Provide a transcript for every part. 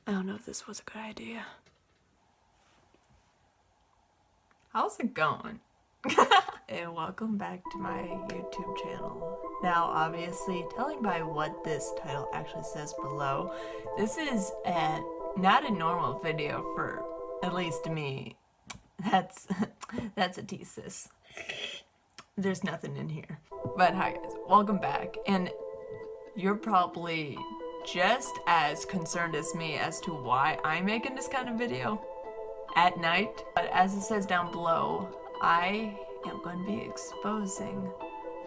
I don't know if this was a good idea. How's it going? And welcome back to my YouTube channel. Now, obviously, telling by what this title actually says below, this is not a normal video for, at least me. That's a thesis. There's nothing in here. But hi guys, welcome back. And you're probably just as concerned as me as to why I'm making this kind of video at night. But as it says down below, I am going to be exposing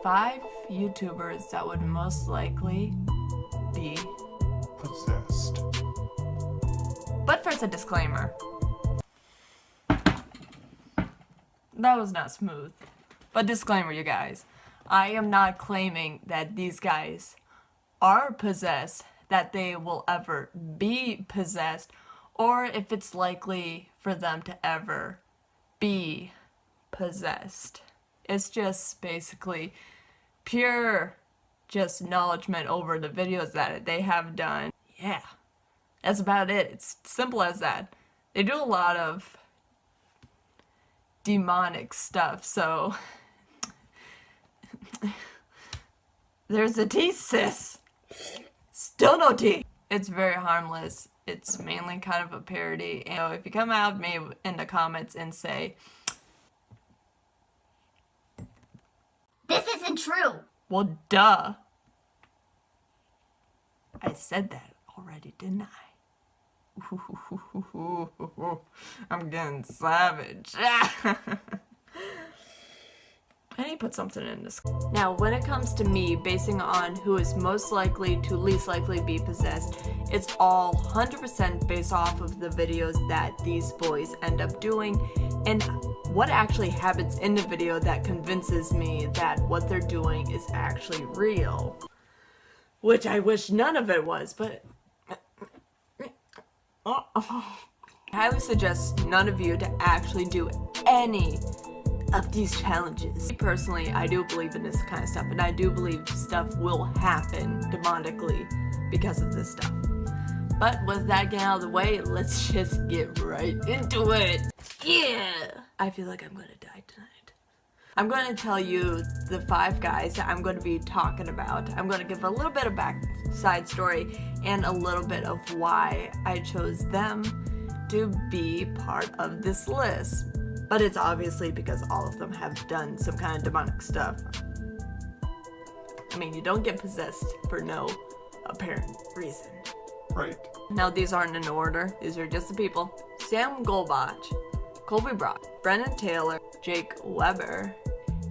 5 YouTubers that would most likely be possessed. But first, a disclaimer. That was not smooth. But disclaimer, you guys. I am not claiming that these guys are possessed, that they will ever be possessed, or if it's likely for them to ever be possessed. It's just basically pure just acknowledgement over the videos that they have done. Yeah, that's about it. It's simple as that. They do a lot of demonic stuff, so there's a tea, sis. Still no tea. It's very harmless. It's mainly kind of a parody. And so if you come out me in the comments and say, this isn't true. Well, duh. I said that already, didn't I? I'm getting savage. I need to put something in this. Now, when it comes to me basing on who is most likely to least likely be possessed, it's all 100% based off of the videos that these boys end up doing and what actually happens in the video that convinces me that what they're doing is actually real. Which I wish none of it was, but I highly suggest none of you to actually do any of these challenges. Personally, I do believe in this kind of stuff, and I do believe stuff will happen demonically because of this stuff. But with that getting out of the way, let's just get right into it. Yeah! I feel like I'm gonna die tonight. I'm going to tell you the 5 guys that I'm going to be talking about. I'm going to give a little bit of backside story and a little bit of why I chose them to be part of this list. But it's obviously because all of them have done some kind of demonic stuff. I mean, you don't get possessed for no apparent reason. Right. Now, these aren't in order. These are just the people. Sam Golbach, Colby, Brennen Taylor, Jake Weber,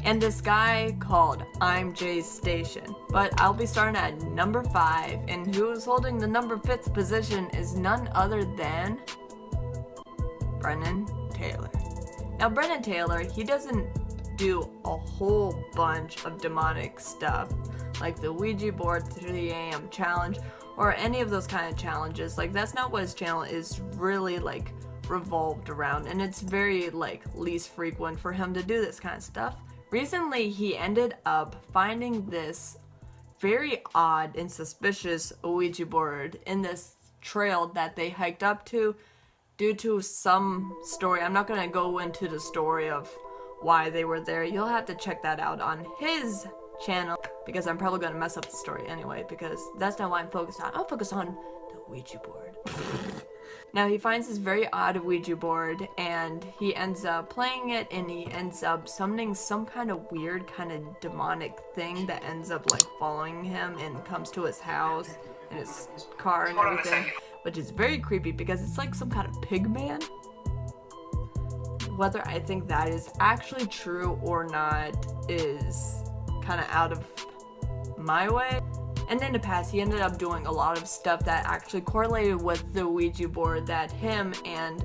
and this guy called ImJayStation. But I'll be starting at number 5, and who's holding the number 5th position is none other than Brennen Taylor. Now, Brennen Taylor, he doesn't do a whole bunch of demonic stuff, like the Ouija board 3 a.m. challenge, or any of those kind of challenges. Like, that's not what his channel is really, like, revolved around, and it's very, like, least frequent for him to do this kind of stuff. Recently, he ended up finding this very odd and suspicious Ouija board in this trail that they hiked up to, due to some story. I'm not gonna go into the story of why they were there. You'll have to check that out on his channel, because I'm probably gonna mess up the story anyway, because that's not what I'm focused on. I'll focus on the Ouija board. Now, he finds this very odd Ouija board, and he ends up playing it, and he ends up summoning some kind of weird, kind of demonic thing that ends up, like, following him and comes to his house and his car and everything. Which is very creepy because it's like some kind of pig man. Whether I think that is actually true or not is kind of out of my way. And in the past, he ended up doing a lot of stuff that actually correlated with the Ouija board that him and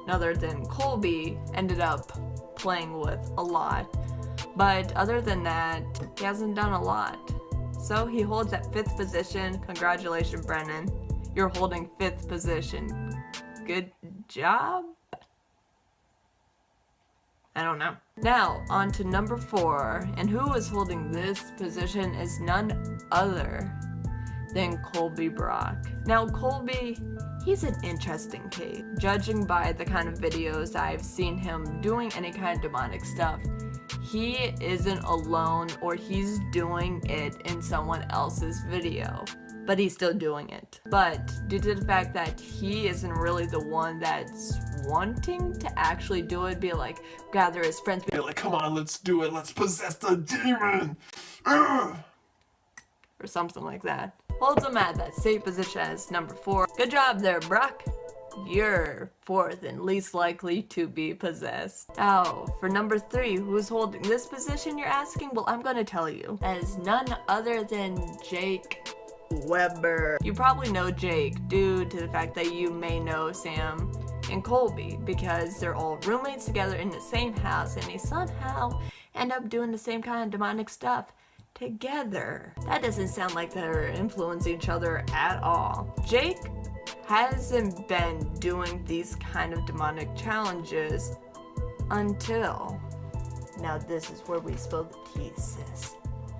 none other than Colby ended up playing with a lot. But other than that, he hasn't done a lot. So he holds that 5th position. Congratulations, Brennen. You're holding 5th position. Good job? I don't know. Now, on to number 4, and who is holding this position is none other than Colby Brock. Now, Colby, He's an interesting case. Judging by the kind of videos I've seen him doing any kind of demonic stuff, he isn't alone, or he's doing it in someone else's video, but he's still doing it. But due to the fact that he isn't really the one that's wanting to actually do it, be like, gather his friends, Be like, come on, let's do it. Let's possess the demon. Ugh. or something like that, holds him at that safe position as number 4. Good job there, Brock. You're 4th and least likely to be possessed. Now, for number 3, who's holding this position, you're asking? Well, I'm gonna tell you. That is none other than Jake Weber. You probably know Jake due to the fact that you may know Sam and Colby, because they're all roommates together in the same house, and they somehow end up doing the same kind of demonic stuff together. That doesn't sound like they're influencing each other at all. Jake hasn't been doing these kind of demonic challenges until now. This is where we spill the tea, sis.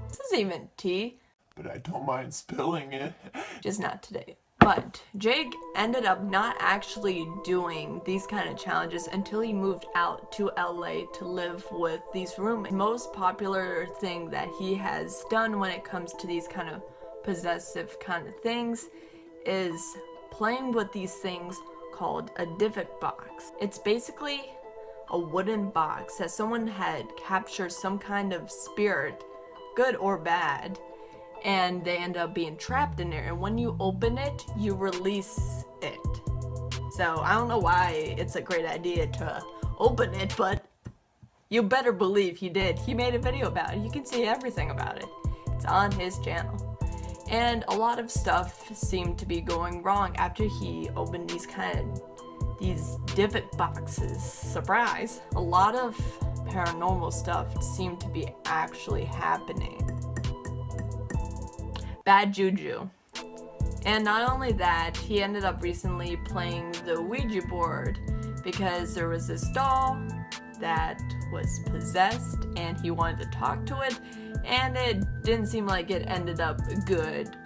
This isn't even tea, But I don't mind spilling it. just not today. But Jake ended up not actually doing these kind of challenges until he moved out to LA to live with these roommates. Most popular thing that he has done when it comes to these kind of possessive kind of things is playing with these things called a divot box. It's basically a wooden box that someone had captured some kind of spirit, good or bad, and they end up being trapped in there, and when you open it, you release it. So I don't know why it's a great idea to open it, but you better believe he did. He made a video about it. You can see everything about it. It's on his channel. And a lot of stuff seemed to be going wrong after he opened these divot boxes. Surprise! A lot of paranormal stuff seemed to be actually happening. Bad juju. And not only that, he ended up recently playing the Ouija board because there was this doll that was possessed and he wanted to talk to it, and it didn't seem like it ended up good.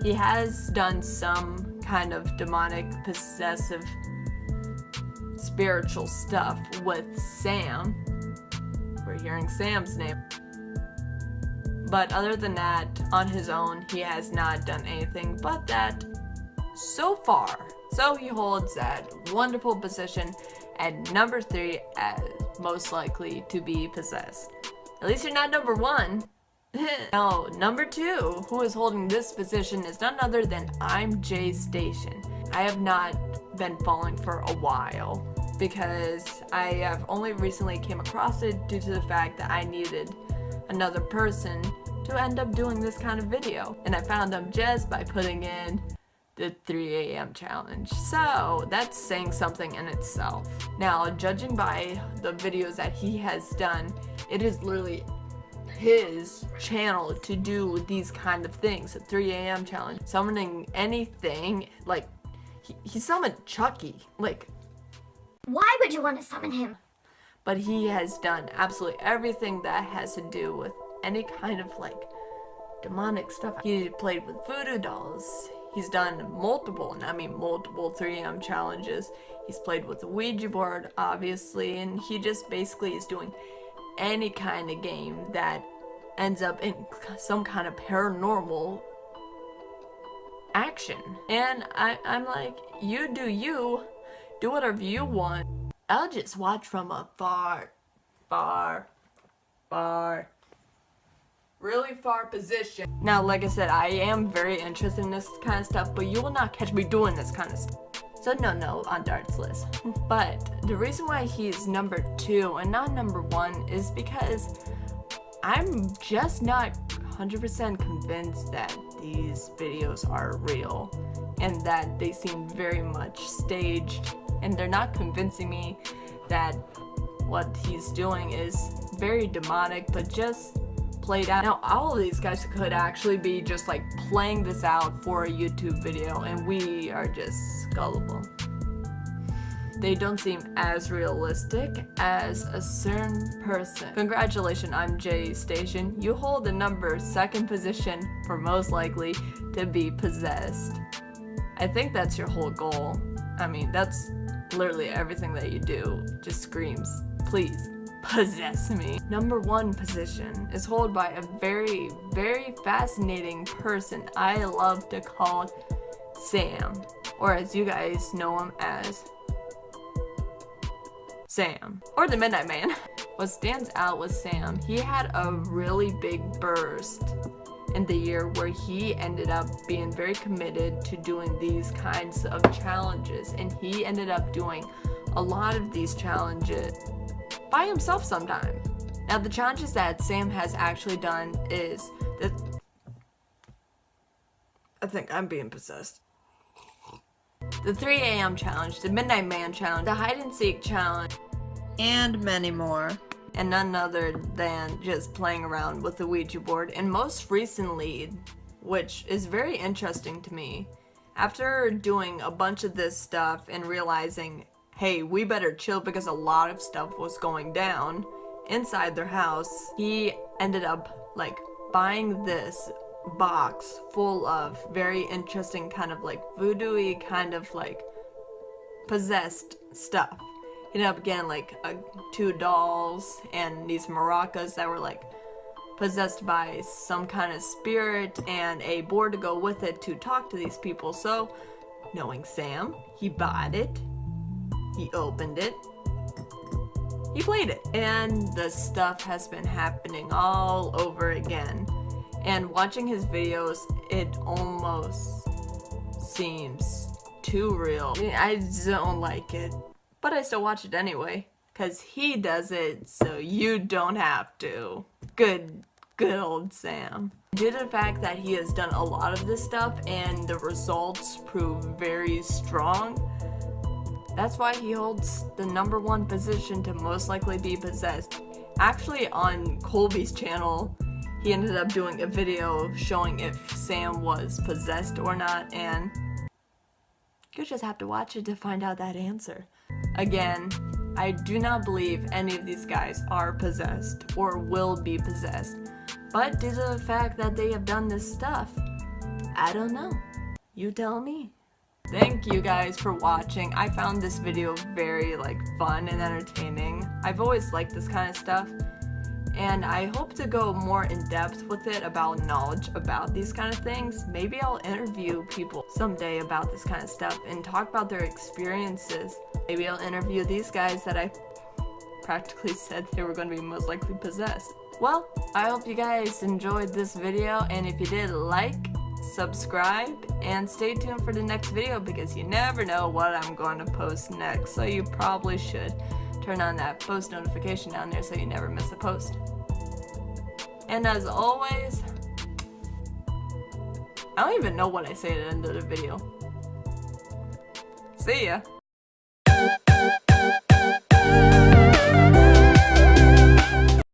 He has done some kind of demonic, possessive, spiritual stuff with Sam. We're hearing Sam's name. But other than that, on his own, he has not done anything but that so far. So he holds that wonderful position at number 3 as most likely to be possessed. At least you're not number 1. No, number 2, who is holding this position, is none other than ImJayStation. I have not been following for a while because I have only recently came across it due to the fact that I needed another person to end up doing this kind of video, and I found him just by putting in the 3 a.m. challenge. So that's saying something in itself. Now, judging by the videos that he has done, it is literally his channel to do these kind of things. The 3 a.m. challenge, summoning anything, like he summoned Chucky, like, Why would you want to summon him? but he has done absolutely everything that has to do with any kind of like demonic stuff. He played with voodoo dolls. He's done multiple 3 a.m. challenges. He's played with the Ouija board, obviously, and he just basically is doing any kind of game that ends up in some kind of paranormal action. And I'm like, you do whatever you want. I'll just watch from a really far position. Now, like I said, I am very interested in this kind of stuff, but you will not catch me doing this kind of stuff. So no on Dart's list. But the reason why he's number 2 and not number 1 is because I'm just not 100% convinced that these videos are real and that they seem very much staged, and they're not convincing me that what he's doing is very demonic, but just played out. Now, all of these guys could actually be just like playing this out for a YouTube video, and we are just gullible. They don't seem as realistic as a certain person. Congratulations, ImJayStation. You hold the number 2nd position for most likely to be possessed. I think that's your whole goal. I mean, that's literally everything that you do. Just screams, please, possess me. Number 1 position is held by a very, very fascinating person I love to call Sam, or as you guys know him as Sam, or the Midnight Man. What stands out with Sam, he had a really big burst in the year where he ended up being very committed to doing these kinds of challenges, and he ended up doing a lot of these challenges by himself sometimes. Now the challenges that Sam has actually done is that I think I'm being possessed. The 3 a.m. challenge, the Midnight Man challenge, the hide and seek challenge, And many more. and none other than just playing around with the Ouija board. And most recently, which is very interesting to me, after doing a bunch of this stuff and realizing, hey, we better chill because a lot of stuff was going down inside their house, he ended up like buying this box full of very interesting kind of like voodoo-y kind of like possessed stuff. He ended up getting like 2 dolls and these maracas that were like possessed by some kind of spirit, and a board to go with it to talk to these people. So, knowing Sam, he bought it, he opened it, he played it, and the stuff has been happening all over again. And watching his videos, it almost seems too real. I don't like it, but I still watch it anyway, because he does it so you don't have to. Good old Sam. Due to the fact that he has done a lot of this stuff and the results prove very strong, that's why he holds the number 1 position to most likely be possessed. Actually, on Colby's channel, he ended up doing a video showing if Sam was possessed or not, and you just have to watch it to find out that answer. Again, I do not believe any of these guys are possessed or will be possessed, but due to the fact that they have done this stuff, I don't know. You tell me. Thank you guys for watching. I found this video very fun and entertaining. I've always liked this kind of stuff, and I hope to go more in depth with it about knowledge about these kind of things. Maybe I'll interview people someday about this kind of stuff and talk about their experiences. Maybe I'll interview these guys that I practically said they were going to be most likely possessed. Well, I hope you guys enjoyed this video, and if you did, like, subscribe, and stay tuned for the next video because you never know what I'm going to post next, so you probably should turn on that post notification down there so you never miss a post. And as always, I don't even know what I say at the end of the video. See ya!